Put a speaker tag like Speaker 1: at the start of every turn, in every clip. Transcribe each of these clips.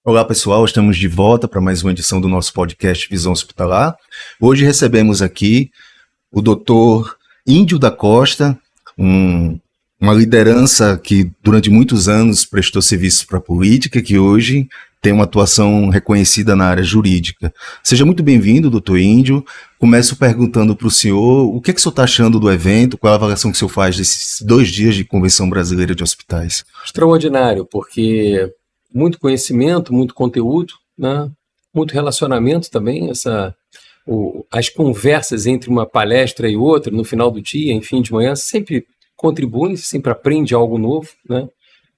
Speaker 1: Olá pessoal, estamos de volta para mais uma edição do nosso podcast Visão Hospitalar. Hoje recebemos aqui o Dr. Índio da Costa, uma liderança que durante muitos anos prestou serviços para a política, que hoje tem uma atuação reconhecida na área jurídica. Seja muito bem-vindo, Dr. Índio. Começo perguntando para o senhor o que o senhor está achando do evento, qual a avaliação que o senhor faz desses 2 dias de Convenção Brasileira de Hospitais.
Speaker 2: Extraordinário, porque muito conhecimento, muito conteúdo, né? Muito relacionamento também, as conversas entre uma palestra e outra, no final do dia, enfim, de manhã, sempre contribuem, sempre aprende algo novo, né?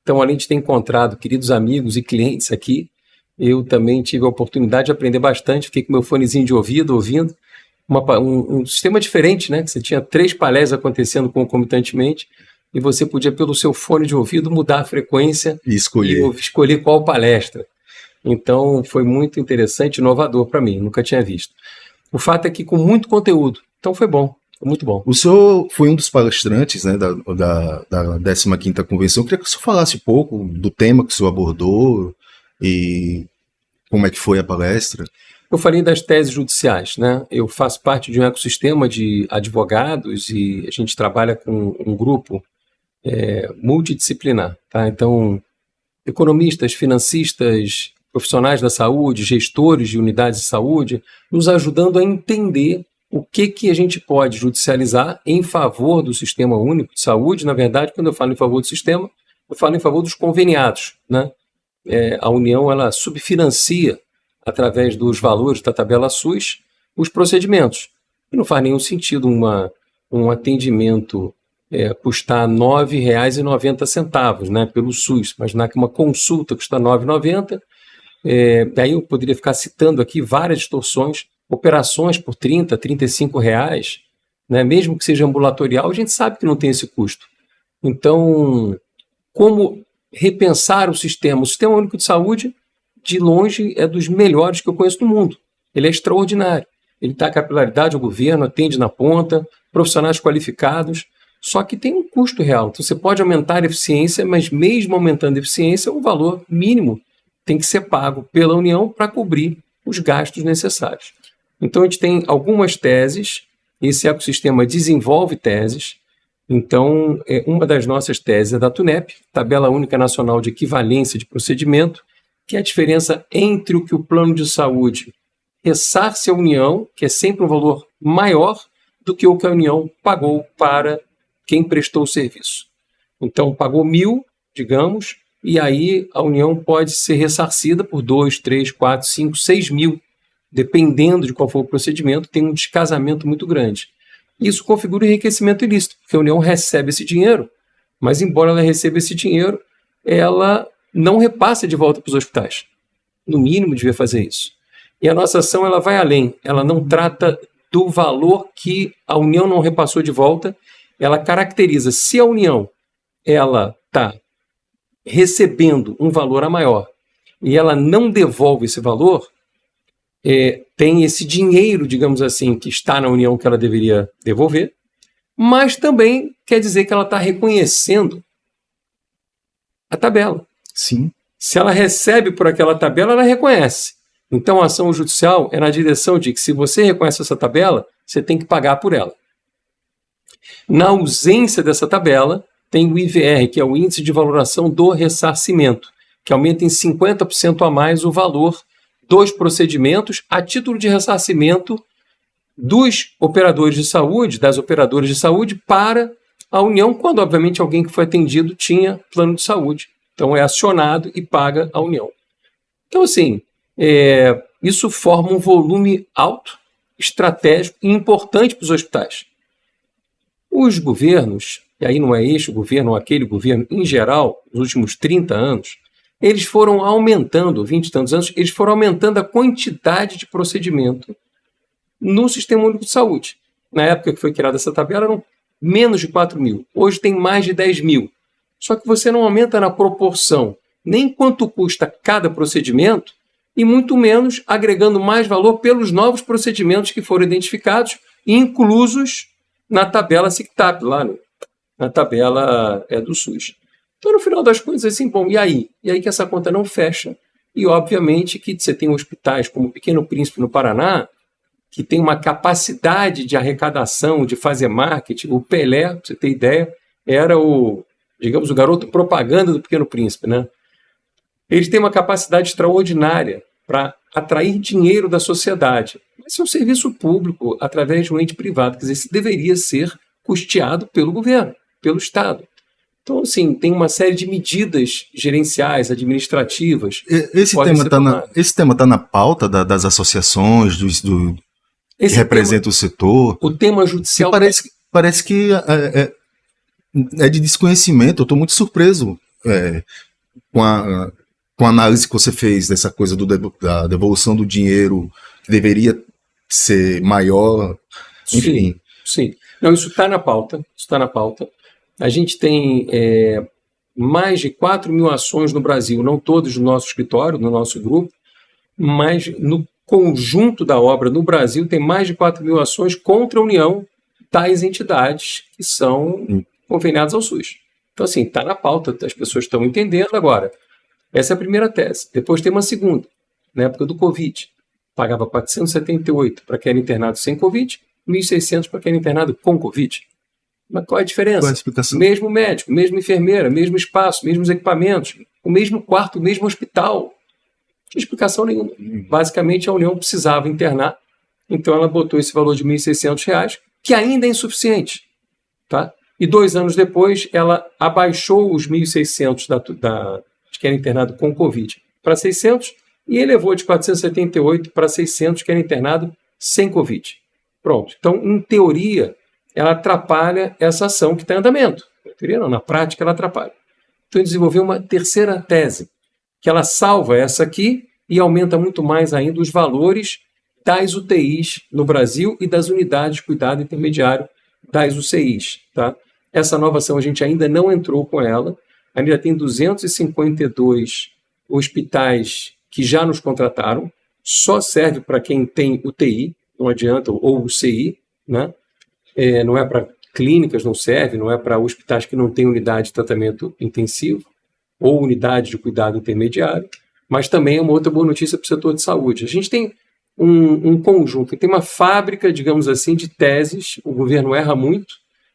Speaker 2: Então, além de ter encontrado queridos amigos e clientes aqui, eu também tive a oportunidade de aprender bastante, fiquei com meu fonezinho de ouvido, ouvindo, um sistema diferente, né? Que você tinha 3 palestras acontecendo concomitantemente, e você podia, pelo seu fone de ouvido, mudar a frequência
Speaker 1: e
Speaker 2: escolher qual palestra. Então, foi muito interessante, inovador para mim, nunca tinha visto. O fato é que com muito conteúdo, então foi bom, foi muito bom.
Speaker 1: O senhor foi um dos palestrantes, né, da 15ª Convenção. Eu queria que o senhor falasse um pouco do tema que o senhor abordou e como é que foi a palestra.
Speaker 2: Eu falei das teses judiciais, né? Eu faço parte de um ecossistema de advogados e a gente trabalha com um grupo multidisciplinar, tá? Então, economistas, financistas, profissionais da saúde, gestores de unidades de saúde, nos ajudando a entender o que a gente pode judicializar em favor do Sistema Único de Saúde. Na verdade, quando eu falo em favor do sistema, eu falo em favor dos conveniados, né? A União, ela subfinancia, através dos valores da tabela SUS, os procedimentos. E não faz nenhum sentido um atendimento custar R$ 9,90, né, pelo SUS. Imaginar que uma consulta custa R$ 9,90. Daí eu poderia ficar citando aqui várias distorções, operações por R$ 30, R$ 35, né, mesmo que seja ambulatorial, a gente sabe que não tem esse custo. Então, como repensar o Sistema Único de Saúde, de longe, é dos melhores que eu conheço no mundo. Ele é extraordinário. Ele dá capilaridade ao governo, atende na ponta, profissionais qualificados, só que tem um custo real. Então, você pode aumentar a eficiência, mas mesmo aumentando a eficiência, o valor mínimo tem que ser pago pela União para cobrir os gastos necessários. Então, a gente tem algumas teses, esse ecossistema desenvolve teses. Então, uma das nossas teses é da TUNEP, Tabela Única Nacional de Equivalência de Procedimento, que é a diferença entre o que o plano de saúde ressarce à União, que é sempre um valor maior do que o que a União pagou para quem prestou o serviço. Então, pagou 1.000, digamos, e aí a União pode ser ressarcida por 2, 3, 4, 5, 6 mil, dependendo de qual for o procedimento, tem um descasamento muito grande. Isso configura enriquecimento ilícito, porque a União recebe esse dinheiro, mas embora ela receba esse dinheiro, ela não repassa de volta para os hospitais. No mínimo, devia fazer isso. E a nossa ação, ela vai além, ela não trata do valor que a União não repassou de volta, ela caracteriza se a União ela está recebendo um valor a maior e ela não devolve esse valor, tem esse dinheiro, digamos assim, que está na União que ela deveria devolver, mas também quer dizer que ela está reconhecendo a tabela.
Speaker 1: Sim.
Speaker 2: Se ela recebe por aquela tabela, ela reconhece. Então, a ação judicial é na direção de que se você reconhece essa tabela, você tem que pagar por ela. Na ausência dessa tabela, tem o IVR, que é o Índice de Valoração do Ressarcimento, que aumenta em 50% a mais o valor dos procedimentos a título de ressarcimento dos operadores de saúde, das operadoras de saúde, para a União, quando, obviamente, alguém que foi atendido tinha plano de saúde. Então, é acionado e paga a União. Então, assim, isso forma um volume alto, estratégico e importante para os hospitais. Os governos, e aí não é este governo ou aquele governo, em geral, nos últimos 30 anos, eles foram aumentando, 20 e tantos anos, eles foram aumentando a quantidade de procedimento no Sistema Único de Saúde. Na época que foi criada essa tabela, eram menos de 4 mil. Hoje tem mais de 10 mil. Só que você não aumenta na proporção nem quanto custa cada procedimento e muito menos agregando mais valor pelos novos procedimentos que foram identificados e inclusos na tabela SICTAP, lá na tabela do SUS. Então, no final das contas, assim, bom, e aí? E aí que essa conta não fecha E, obviamente, que você tem hospitais como o Pequeno Príncipe, no Paraná, que tem uma capacidade de arrecadação, de fazer marketing. O Pelé, para você ter ideia, era digamos, o garoto propaganda do Pequeno Príncipe, né? Eles têm uma capacidade extraordinária para atrair dinheiro da sociedade. Mas é um serviço público através de um ente privado. Quer dizer, isso deveria ser custeado pelo governo, pelo Estado. Então, assim, tem uma série de medidas gerenciais, administrativas.
Speaker 1: Esse tema tá na pauta das associações, que representa o setor.
Speaker 2: O tema judicial...
Speaker 1: Parece que é de desconhecimento. Eu estou muito surpreso com a análise que você fez dessa coisa da devolução do dinheiro, que deveria ser maior. Enfim.
Speaker 2: Sim. Não, isso está na pauta. A gente tem mais de 4 mil ações no Brasil, não todas no nosso escritório, no nosso grupo, mas no conjunto da obra no Brasil tem mais de 4 mil ações contra a União das entidades que são conveniadas ao SUS. Então, assim, está na pauta, as pessoas estão entendendo agora. Essa é a primeira tese. Depois tem uma segunda. Na época do Covid, pagava 478 para quem era internado sem Covid, 1.600 para quem era internado com Covid. Mas qual é a diferença?
Speaker 1: Qual é a explicação?
Speaker 2: Mesmo médico, mesma enfermeira, mesmo espaço, mesmos equipamentos, o mesmo quarto, o mesmo hospital. Não tinha explicação nenhuma. Basicamente, a União precisava internar, então ela botou esse valor de R$ 1.600, que ainda é insuficiente. Tá? E 2 anos depois, ela abaixou os 1.600 de quem era internado com Covid para 600 e elevou de 478 para 600 que era internado sem Covid. Pronto. Então, em teoria, ela atrapalha essa ação que está em andamento. Na teoria não, na prática ela atrapalha. Então, desenvolveu uma terceira tese, que ela salva essa aqui e aumenta muito mais ainda os valores das UTIs no Brasil e das unidades de cuidado intermediário das UCIs. Tá? Essa nova ação a gente ainda não entrou com ela, ainda tem 252 hospitais que já nos contrataram, só serve para quem tem UTI, não adianta, ou UCI, né? Não é para clínicas, não serve, não é para hospitais que não têm unidade de tratamento intensivo ou unidade de cuidado intermediário, mas também é uma outra boa notícia para o setor de saúde. A gente tem um conjunto, tem uma fábrica, digamos assim, de teses, o governo erra muito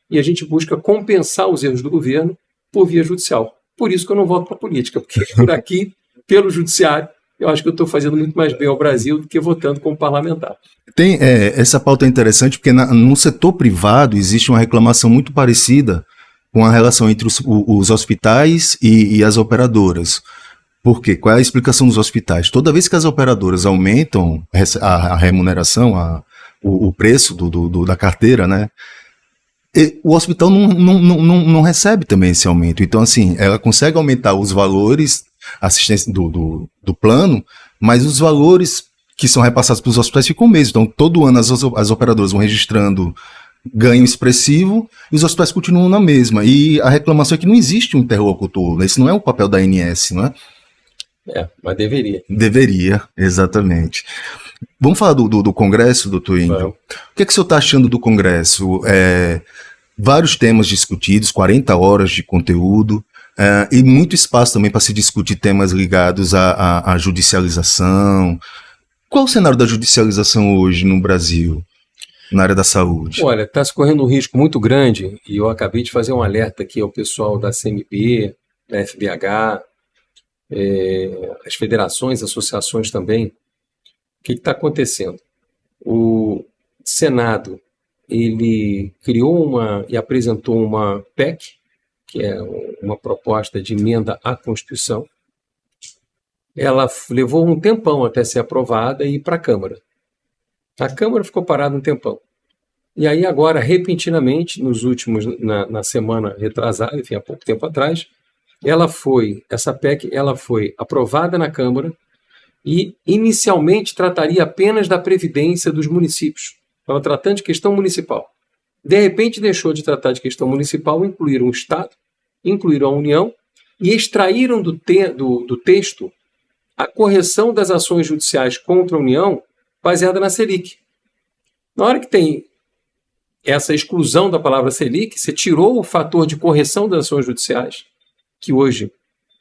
Speaker 2: e a gente busca compensar os erros do governo por via judicial. Por isso que eu não voto para a política, porque por aqui, pelo judiciário, eu acho que eu estou fazendo muito mais bem ao Brasil do que votando como parlamentar.
Speaker 1: Essa pauta é interessante porque no setor privado existe uma reclamação muito parecida com a relação entre os hospitais e as operadoras. Por quê? Qual é a explicação dos hospitais? Toda vez que as operadoras aumentam a remuneração, o preço da carteira, né? O hospital não recebe também esse aumento. Então, assim, ela consegue aumentar os valores assistência do plano, mas os valores que são repassados para os hospitais ficam mesmo. Então, todo ano as operadoras vão registrando ganho expressivo e os hospitais continuam na mesma. E a reclamação é que não existe um interlocutor. Esse não é o papel da ANS, não é?
Speaker 2: Mas deveria.
Speaker 1: Deveria, exatamente. Vamos falar do Congresso, doutor Índio? O que o senhor está achando do Congresso? Vários temas discutidos, 40 horas de conteúdo, e muito espaço também para se discutir temas ligados à judicialização. Qual o cenário da judicialização hoje no Brasil, na área da saúde?
Speaker 2: Olha, está se correndo um risco muito grande, e eu acabei de fazer um alerta aqui ao pessoal da CMP, da FBH, as federações, associações também. O que está acontecendo? O Senado ele criou e apresentou uma PEC, que é uma proposta de emenda à Constituição. Ela levou um tempão até ser aprovada e ir para a Câmara. A Câmara ficou parada um tempão. E aí agora, repentinamente, na semana retrasada, enfim, há pouco tempo atrás, essa PEC foi aprovada na Câmara e inicialmente trataria apenas da previdência dos municípios. Estava tratando de questão municipal. De repente deixou de tratar de questão municipal, incluíram o Estado, incluíram a União e extraíram do texto a correção das ações judiciais contra a União baseada na Selic. Na hora que tem essa exclusão da palavra Selic, você tirou o fator de correção das ações judiciais, que hoje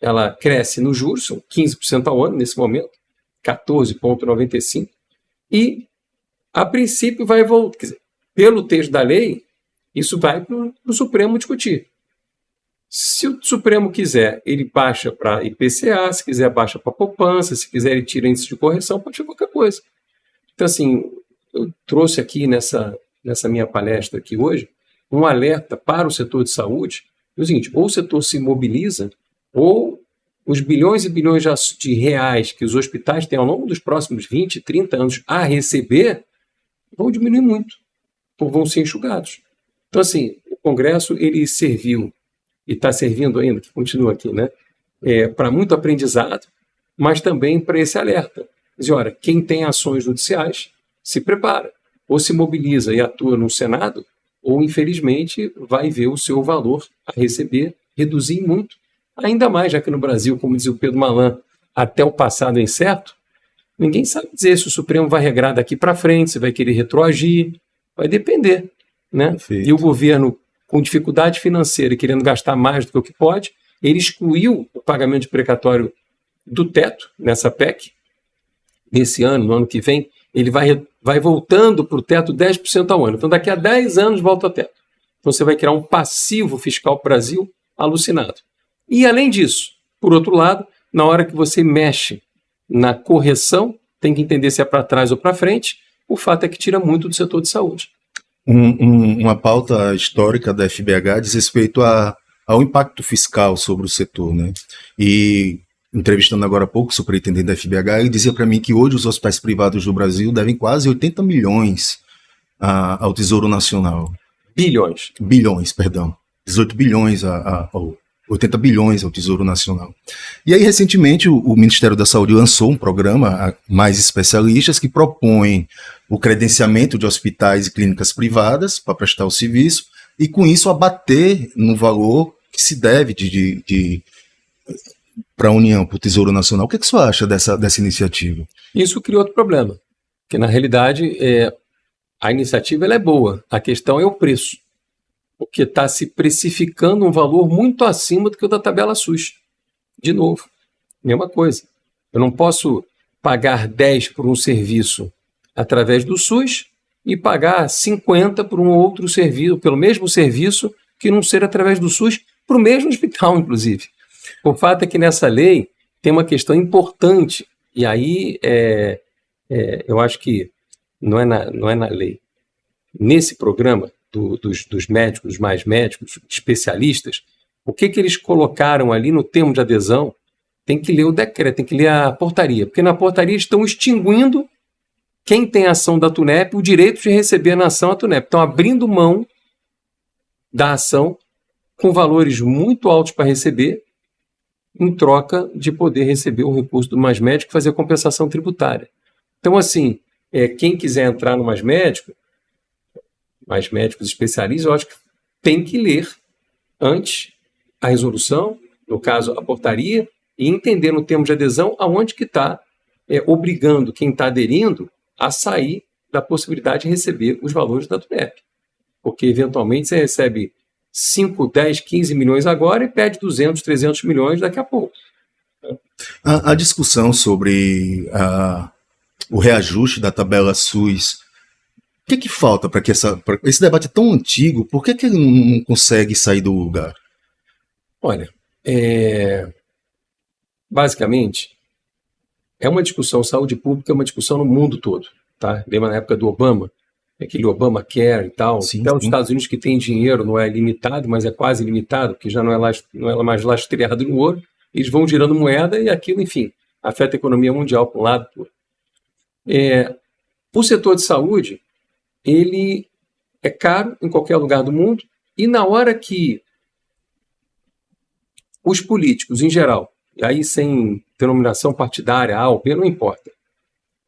Speaker 2: ela cresce no juros, são 15% ao ano nesse momento, 14,95%, e a princípio vai voltar, quer dizer, pelo texto da lei, isso vai para o Supremo discutir. Se o Supremo quiser, ele baixa para IPCA, se quiser baixa para poupança, se quiser ele tira índice de correção, pode ser qualquer coisa. Então assim, eu trouxe aqui nessa minha palestra aqui hoje, um alerta para o setor de saúde, é o seguinte, ou o setor se mobiliza, ou os bilhões e bilhões de reais que os hospitais têm ao longo dos próximos 20, 30 anos a receber, vão diminuir muito, ou vão ser enxugados. Então assim, o Congresso ele serviu, e está servindo ainda, que continua aqui, né, para muito aprendizado, mas também para esse alerta. Dizer, olha, quem tem ações judiciais se prepara, ou se mobiliza e atua no Senado, ou infelizmente vai ver o seu valor a receber reduzir muito, ainda mais já que no Brasil, como dizia o Pedro Malan, até o passado é incerto, ninguém sabe dizer se o Supremo vai regrar daqui para frente, se vai querer retroagir, vai depender, né?
Speaker 1: Perfeito.
Speaker 2: E o governo, com dificuldade financeira e querendo gastar mais do que o que pode, ele excluiu o pagamento de precatório do teto nessa PEC. Nesse ano, no ano que vem, ele vai voltando para o teto 10% ao ano. Então, daqui a 10 anos, volta ao teto. Então, você vai criar um passivo fiscal para o Brasil alucinado. E, além disso, por outro lado, na hora que você mexe na correção, tem que entender se é para trás ou para frente, o fato é que tira muito do setor de saúde.
Speaker 1: Uma pauta histórica da FBH diz respeito ao impacto fiscal sobre o setor, né? E entrevistando agora há pouco o superintendente da FBH, ele dizia para mim que hoje os hospitais privados do Brasil devem quase 80 milhões ao Tesouro Nacional. Bilhões, perdão. 18 bilhões, 80 bilhões ao Tesouro Nacional. E aí, recentemente, o Ministério da Saúde lançou um programa, Mais Especialistas, que propõe o credenciamento de hospitais e clínicas privadas para prestar o serviço e, com isso, abater no valor que se deve para a União, para o Tesouro Nacional. O que você acha dessa iniciativa?
Speaker 2: Isso cria outro problema, que na realidade a iniciativa ela é boa, a questão é o preço, porque está se precificando um valor muito acima do que o da tabela SUS. De novo, mesma coisa. Eu não posso pagar 10 por um serviço através do SUS e pagar 50 por um outro serviço, pelo mesmo serviço, que não ser através do SUS, para o mesmo hospital, inclusive. O fato é que nessa lei tem uma questão importante, e aí eu acho que não é na lei. Nesse programa dos médicos, mais médicos, especialistas, o que eles colocaram ali no termo de adesão, tem que ler o decreto, tem que ler a portaria, porque na portaria estão extinguindo quem tem ação da Tunep o direito de receber na ação a Tunep. Estão abrindo mão da ação com valores muito altos para receber, em troca de poder receber o recurso do Mais Médico e fazer a compensação tributária. Então, assim, quem quiser entrar no Mais Médicos especialistas, eu acho que tem que ler antes a resolução, no caso, a portaria, e entender no termo de adesão aonde que está obrigando quem está aderindo a sair da possibilidade de receber os valores da Tunep. Porque, eventualmente, você recebe 5, 10, 15 milhões agora e pede 200, 300 milhões daqui a pouco.
Speaker 1: A discussão sobre o reajuste da tabela SUS, o que falta para que esse debate é tão antigo, por que ele não consegue sair do lugar?
Speaker 2: Olha, basicamente, é uma discussão, saúde pública é uma discussão no mundo todo. Tá? Lembra na época do Obama? Aquele Obamacare e tal.
Speaker 1: Sim,
Speaker 2: até os
Speaker 1: sim.
Speaker 2: Estados Unidos que tem dinheiro não é limitado, mas é quase limitado, porque já não é mais lastreado no ouro. Eles vão girando moeda e aquilo, enfim, afeta a economia mundial para um lado. O setor de saúde, ele é caro em qualquer lugar do mundo e na hora que os políticos, em geral, e aí sem denominação partidária, A ou B, não importa,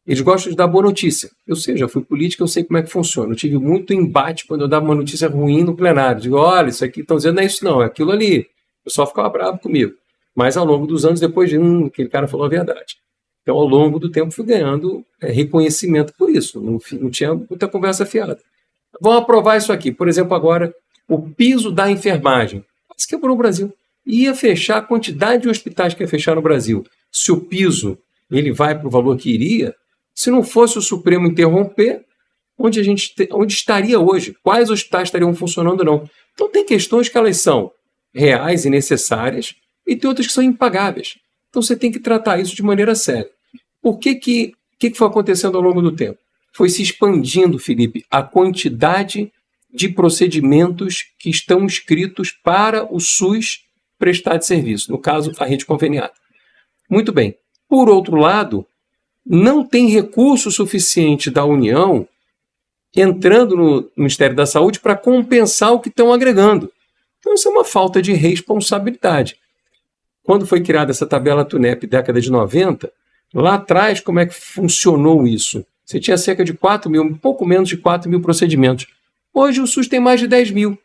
Speaker 2: eles gostam de dar boa notícia. Eu sei, já fui político, eu sei como é que funciona. Eu tive muito embate quando eu dava uma notícia ruim no plenário. Digo, olha, isso aqui estão dizendo não é isso não, é aquilo ali. O pessoal ficava bravo comigo. Mas ao longo dos anos, depois de aquele cara falou a verdade. Então, ao longo do tempo, fui ganhando reconhecimento por isso. Não tinha muita conversa fiada. Vão aprovar isso aqui. Por exemplo, agora, o piso da enfermagem. Isso quebrou o Brasil. ia fechar a quantidade de hospitais que ia fechar no Brasil. Se o piso ele vai para o valor que iria, se não fosse o Supremo interromper, onde estaria hoje? Quais hospitais estariam funcionando ou não? Então tem questões que elas são reais e necessárias e tem outras que são impagáveis. Então você tem que tratar isso de maneira séria. Por que foi acontecendo ao longo do tempo? Foi se expandindo, Felipe, a quantidade de procedimentos que estão inscritos para o SUS prestar de serviço, no caso, a rede conveniada. Muito bem. Por outro lado, não tem recurso suficiente da União entrando no Ministério da Saúde para compensar o que estão agregando. Então isso é uma falta de responsabilidade. Quando foi criada essa tabela TUNEP, década de 90, lá atrás, como é que funcionou isso? Você tinha cerca de 4 mil, um pouco menos de 4 mil procedimentos. Hoje o SUS tem mais de 10 mil.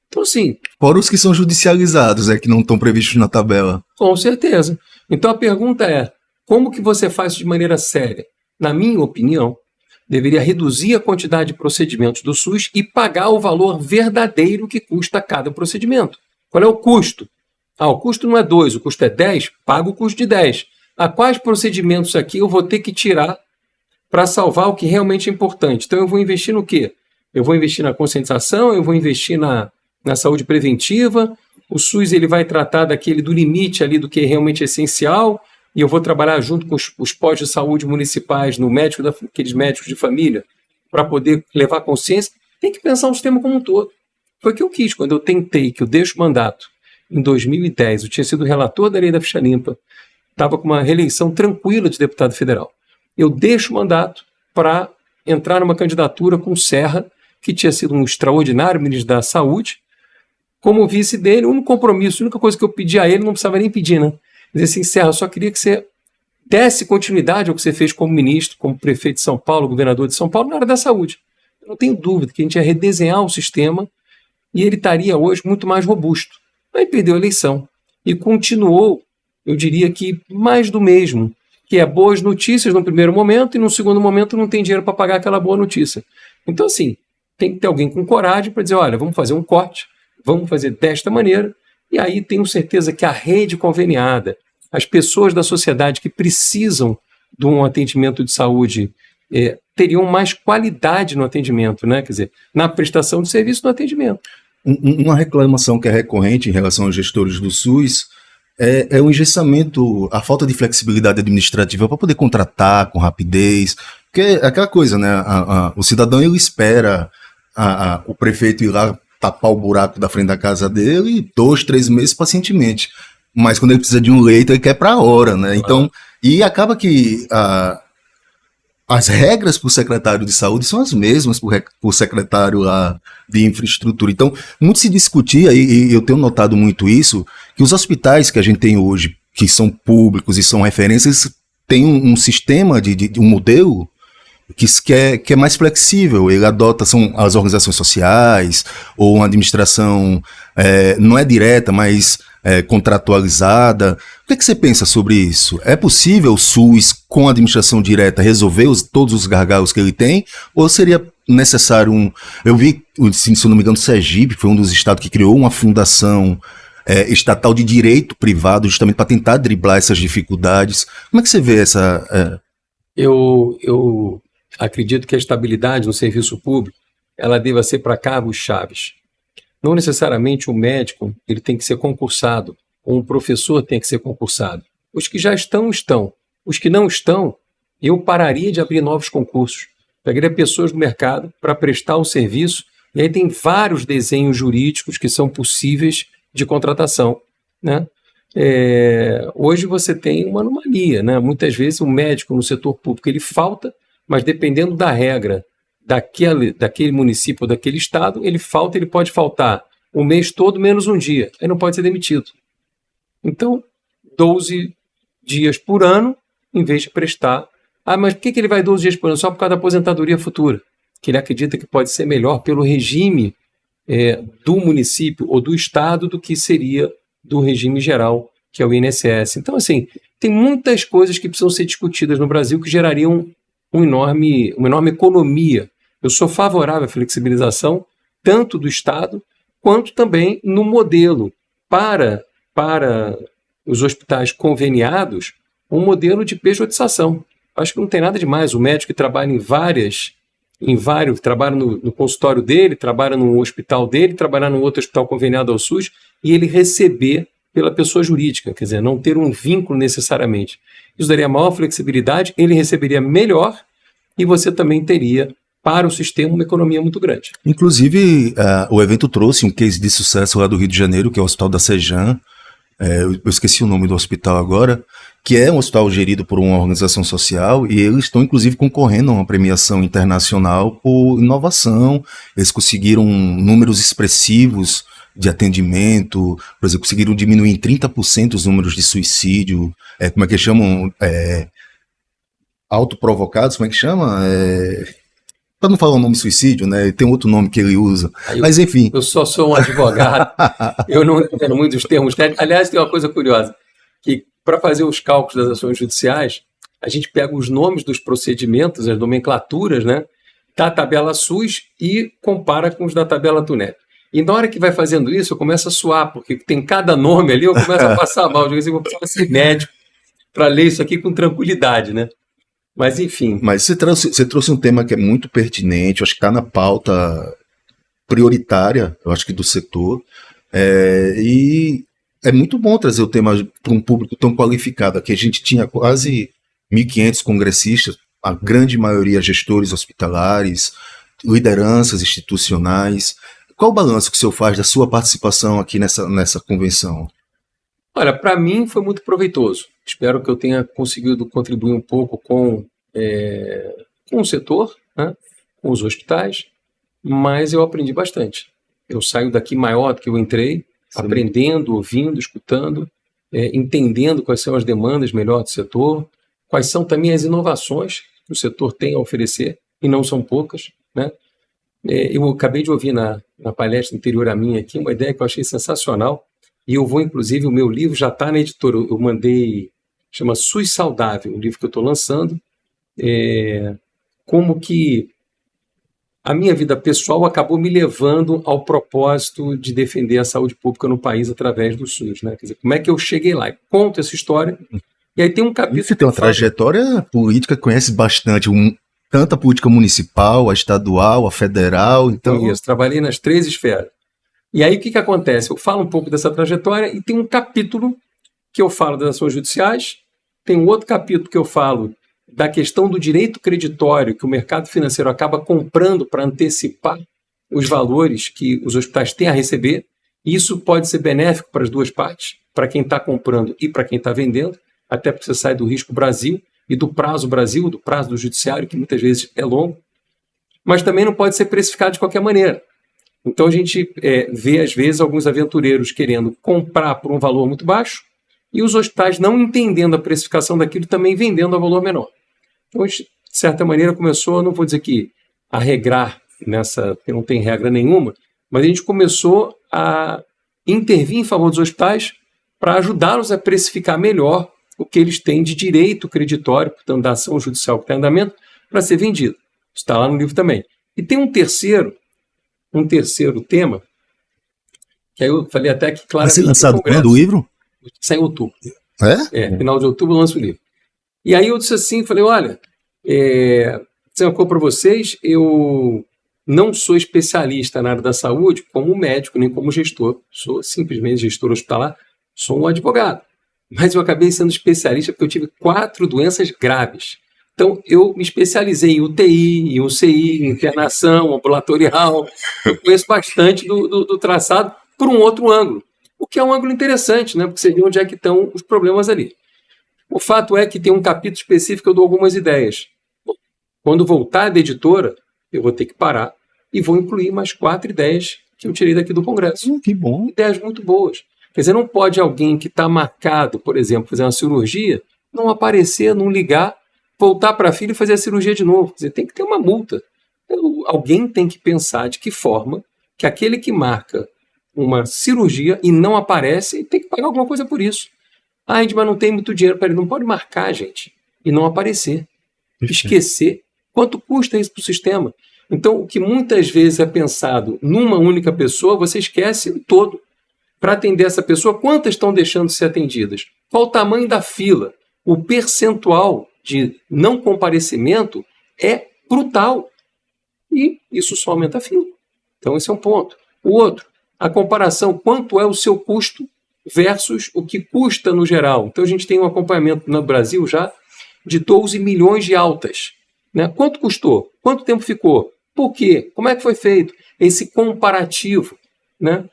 Speaker 2: Então, assim...
Speaker 1: Fora os que são judicializados, que não estão previstos na tabela.
Speaker 2: Com certeza. Então a pergunta é, como que você faz isso de maneira séria? Na minha opinião, deveria reduzir a quantidade de procedimentos do SUS e pagar o valor verdadeiro que custa cada procedimento. Qual é o custo? O custo não é 2, o custo é 10, paga o custo de 10. Quais procedimentos aqui eu vou ter que tirar para salvar o que realmente é importante? Então eu vou investir no quê? Eu vou investir na conscientização, eu vou investir na saúde preventiva, o SUS ele vai tratar do limite ali do que é realmente essencial, e eu vou trabalhar junto com os postos de saúde municipais, no médico aqueles médicos de família, para poder levar consciência. Tem que pensar o sistema como um todo. Foi o que eu quis quando eu tentei, que eu deixo o mandato. Em 2010, eu tinha sido relator da lei da ficha limpa, estava com uma reeleição tranquila de deputado federal. Eu deixo o mandato para entrar numa candidatura com o Serra, que tinha sido um extraordinário ministro da Saúde, como vice dele, o único compromisso, a única coisa que eu pedi a ele, não precisava nem pedir, né? Dizer assim, Serra, eu só queria que você desse continuidade ao que você fez como ministro, como prefeito de São Paulo, governador de São Paulo, na área da saúde. Eu não tenho dúvida que a gente ia redesenhar o sistema e ele estaria hoje muito mais robusto. Aí perdeu a eleição e continuou, eu diria que mais do mesmo, que é boas notícias no primeiro momento e no segundo momento não tem dinheiro para pagar aquela boa notícia. Então, assim, tem que ter alguém com coragem para dizer, olha, vamos fazer um corte, vamos fazer desta maneira, e aí tenho certeza que a rede conveniada, as pessoas da sociedade que precisam de um atendimento de saúde teriam mais qualidade no atendimento, né? Quer dizer, na prestação de serviço no atendimento.
Speaker 1: Uma reclamação que é recorrente em relação aos gestores do SUS é o engessamento, a falta de flexibilidade administrativa para poder contratar com rapidez, porque é aquela coisa, né? O cidadão ele espera o prefeito ir lá tapar o buraco da frente da casa dele 2, 3 meses pacientemente. Mas quando ele precisa de um leito, ele quer para a hora, né? Então, e acaba que as regras para o secretário de saúde são as mesmas para o secretário lá de infraestrutura. Então, muito se discutia, e eu tenho notado muito isso, que os hospitais que a gente tem hoje, que são públicos e são referências, têm um sistema de um modelo que é mais flexível. Ele adota, são as organizações sociais, ou uma administração não é direta, mas contratualizada. O que você pensa sobre isso? É possível o SUS, com a administração direta, resolver todos os gargalos que ele tem? Ou seria necessário eu vi, se eu não me engano, Sergipe foi um dos estados que criou uma fundação estatal de direito privado, justamente para tentar driblar essas dificuldades. Como é que você vê essa...
Speaker 2: Eu acredito que a estabilidade no serviço público ela deva ser para cargos chaves. Não necessariamente o médico ele tem que ser concursado, ou um professor tem que ser concursado. Os que já estão, estão. Os que não estão, eu pararia de abrir novos concursos. Pegaria pessoas do mercado para prestar o serviço, e aí tem vários desenhos jurídicos que são possíveis de contratação, né? Hoje você tem uma anomalia, né? Muitas vezes o médico no setor público ele falta, mas dependendo da regra daquele município ou daquele estado, ele pode faltar o mês todo menos um dia, aí não pode ser demitido. Então, 12 dias por ano, em vez de prestar. Mas por que ele vai 12 dias por ano? Só por causa da aposentadoria futura, que ele acredita que pode ser melhor pelo regime do município ou do estado do que seria do regime geral, que é o INSS. Então, assim, tem muitas coisas que precisam ser discutidas no Brasil que gerariam uma enorme economia. Eu sou favorável à flexibilização, tanto do Estado, quanto também no modelo para para os hospitais conveniados um modelo de pejotização. Acho que não tem nada demais o médico que trabalha trabalha no consultório dele, trabalha no hospital dele, trabalhar no outro hospital conveniado ao SUS e ele receber pela pessoa jurídica, quer dizer, não ter um vínculo necessariamente. Isso daria maior flexibilidade, ele receberia melhor e você também teria para o sistema uma economia muito grande.
Speaker 1: Inclusive, o evento trouxe um case de sucesso lá do Rio de Janeiro, que é o Hospital da Sejan. Eu esqueci o nome do hospital agora, que é um hospital gerido por uma organização social e eles estão inclusive concorrendo a uma premiação internacional por inovação. Eles conseguiram números expressivos de atendimento, por exemplo, conseguiram diminuir em 30% os números de suicídio, como é que chamam? Autoprovocados, como é que chama? Para não falar o nome suicídio, né? Tem outro nome que ele usa. Mas enfim.
Speaker 2: Eu só sou um advogado, eu não entendo muito os termos técnicos. Aliás, tem uma coisa curiosa, que para fazer os cálculos das ações judiciais, a gente pega os nomes dos procedimentos, as nomenclaturas, né, da tabela SUS e compara com os da tabela TUNEP. E na hora que vai fazendo isso, eu começo a suar, porque tem cada nome ali, eu começo a passar mal. Eu digo assim, vou precisar ser médico para ler isso aqui com tranquilidade, né? Mas, enfim.
Speaker 1: Mas você trouxe um tema que é muito pertinente, eu acho que está na pauta prioritária, eu acho que do setor, e é muito bom trazer o tema para um público tão qualificado. Aqui a gente tinha quase 1.500 congressistas, a grande maioria gestores hospitalares, lideranças institucionais. Qual o balanço que o senhor faz da sua participação aqui nessa convenção?
Speaker 2: Olha, para mim foi muito proveitoso. Espero que eu tenha conseguido contribuir um pouco com o setor, né, com os hospitais, mas eu aprendi bastante. Eu saio daqui maior do que eu entrei, sim, aprendendo, ouvindo, escutando, entendendo quais são as demandas melhor do setor, quais são também as inovações que o setor tem a oferecer, e não são poucas, né? Eu acabei de ouvir na palestra anterior à minha aqui uma ideia que eu achei sensacional, e eu vou, inclusive, o meu livro já está na editora, eu mandei, chama SUS Saudável, o livro que eu estou lançando, como que a minha vida pessoal acabou me levando ao propósito de defender a saúde pública no país através do SUS, né? Quer dizer, como é que eu cheguei lá? Conto essa história, e aí tem um capítulo...
Speaker 1: Você tem uma trajetória política que conhece bastante, tanto a política municipal, a estadual, a federal, então...
Speaker 2: Isso, trabalhei nas 3 esferas. E aí o que acontece? Eu falo um pouco dessa trajetória e tem um capítulo que eu falo das ações judiciais, tem um outro capítulo que eu falo da questão do direito creditório que o mercado financeiro acaba comprando para antecipar os valores que os hospitais têm a receber. E isso pode ser benéfico para as duas partes, para quem está comprando e para quem está vendendo, até porque você sai do risco Brasil e do prazo Brasil, do prazo do judiciário, que muitas vezes é longo, mas também não pode ser precificado de qualquer maneira. Então a gente vê, às vezes, alguns aventureiros querendo comprar por um valor muito baixo e os hospitais não entendendo a precificação daquilo também vendendo a valor menor. Então, de certa maneira, começou, não vou dizer que a regrar nessa, porque não tem regra nenhuma, mas a gente começou a intervir em favor dos hospitais para ajudá-los a precificar melhor o que eles têm de direito creditório, portanto, da ação judicial que está em andamento, para ser vendido. Isso está lá no livro também. E tem um terceiro tema, que aí eu falei até que claramente...
Speaker 1: Vai ser lançado quando o livro?
Speaker 2: Sai em outubro.
Speaker 1: Final
Speaker 2: de outubro eu lanço o livro. E aí eu disse assim, falei, olha, dizer uma coisa para vocês, eu não sou especialista na área da saúde como médico, nem como gestor. Sou simplesmente gestor hospitalar, sou um advogado. Mas eu acabei sendo especialista porque eu tive 4 doenças graves. Então, eu me especializei em UTI, em UCI, em internação, ambulatorial. Eu conheço bastante do traçado por um outro ângulo, o que é um ângulo interessante, né? Porque você vê onde é que estão os problemas ali. O fato é que tem um capítulo específico que eu dou algumas ideias. Bom, quando voltar da editora, eu vou ter que parar e vou incluir mais 4 ideias que eu tirei daqui do Congresso.
Speaker 1: Que bom.
Speaker 2: Ideias muito boas. Quer dizer, não pode alguém que está marcado, por exemplo, fazer uma cirurgia, não aparecer, não ligar, voltar para a fila e fazer a cirurgia de novo. Quer dizer, tem que ter uma multa. Alguém tem que pensar de que forma que aquele que marca uma cirurgia e não aparece tem que pagar alguma coisa por isso. Ah, mas não tem muito dinheiro para ele. Não pode marcar, gente, e não aparecer. Esquecer. Quanto custa isso para o sistema? Então, o que muitas vezes é pensado numa única pessoa, você esquece o todo. para atender essa pessoa, quantas estão deixando de ser atendidas? Qual o tamanho da fila? O percentual de não comparecimento é brutal. E isso só aumenta a fila. Então esse é um ponto. O outro, a comparação, quanto é o seu custo versus o que custa no geral. Então a gente tem um acompanhamento no Brasil já de 12 milhões de altas. Né? Quanto custou? Quanto tempo ficou? Por quê? Como é que foi feito? Esse comparativo. Né?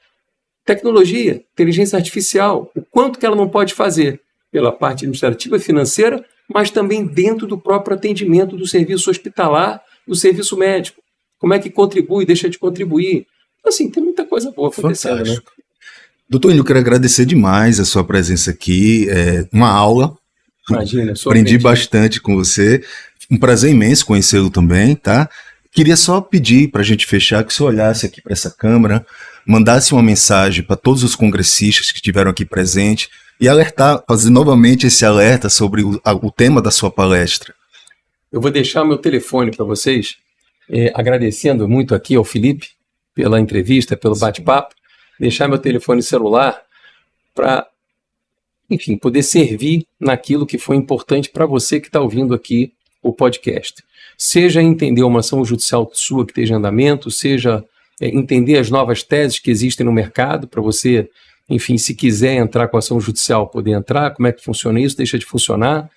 Speaker 2: Tecnologia, inteligência artificial, o quanto que ela não pode fazer pela parte administrativa e financeira, mas também dentro do próprio atendimento do serviço hospitalar, do serviço médico. Como é que contribui, deixa de contribuir. Assim, tem muita coisa boa acontecendo.
Speaker 1: Fantástico. Né? Doutor Índio, eu quero agradecer demais a sua presença aqui. É uma aula.
Speaker 2: Imagina,
Speaker 1: aprendi bastante com você. Um prazer imenso conhecê-lo também, tá? Queria só pedir para a gente fechar que você olhasse aqui para essa câmera, mandasse uma mensagem para todos os congressistas que estiveram aqui presentes e alertar, fazer novamente esse alerta sobre o tema da sua palestra.
Speaker 2: Eu vou deixar o meu telefone para vocês, agradecendo muito aqui ao Felipe pela entrevista, pelo bate-papo, deixar meu telefone celular para, enfim, poder servir naquilo que foi importante para você que está ouvindo aqui o podcast. Seja entender uma ação judicial sua que esteja em andamento, seja entender as novas teses que existem no mercado, para você, enfim, se quiser entrar com ação judicial, poder entrar, como é que funciona isso, deixa de funcionar,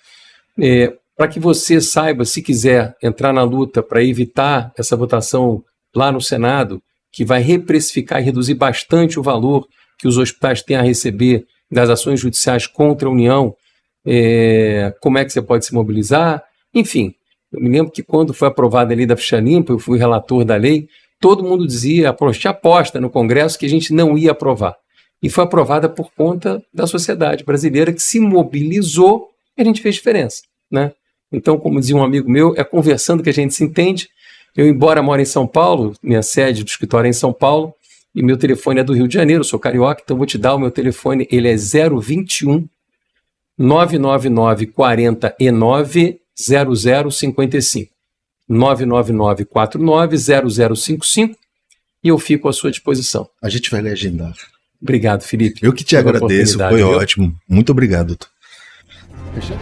Speaker 2: para que você saiba, se quiser entrar na luta para evitar essa votação lá no Senado, que vai reprecificar e reduzir bastante o valor que os hospitais têm a receber das ações judiciais contra a União, como é que você pode se mobilizar, enfim. Eu me lembro que quando foi aprovada a lei da ficha limpa, eu fui relator da lei, todo mundo dizia, tinha aposta no Congresso que a gente não ia aprovar. E foi aprovada por conta da sociedade brasileira que se mobilizou e a gente fez diferença. Né? Então, como dizia um amigo meu, é conversando que a gente se entende. Eu, embora moro em São Paulo, minha sede do escritório é em São Paulo, e meu telefone é do Rio de Janeiro, eu sou carioca, então vou te dar o meu telefone, ele é 021 999 49 0055. 999 49 0055 e eu fico à sua disposição.
Speaker 1: A gente vai legendar.
Speaker 2: Obrigado, Felipe.
Speaker 1: Eu que te agradeço, foi ótimo. Muito obrigado, doutor.
Speaker 2: Fechou?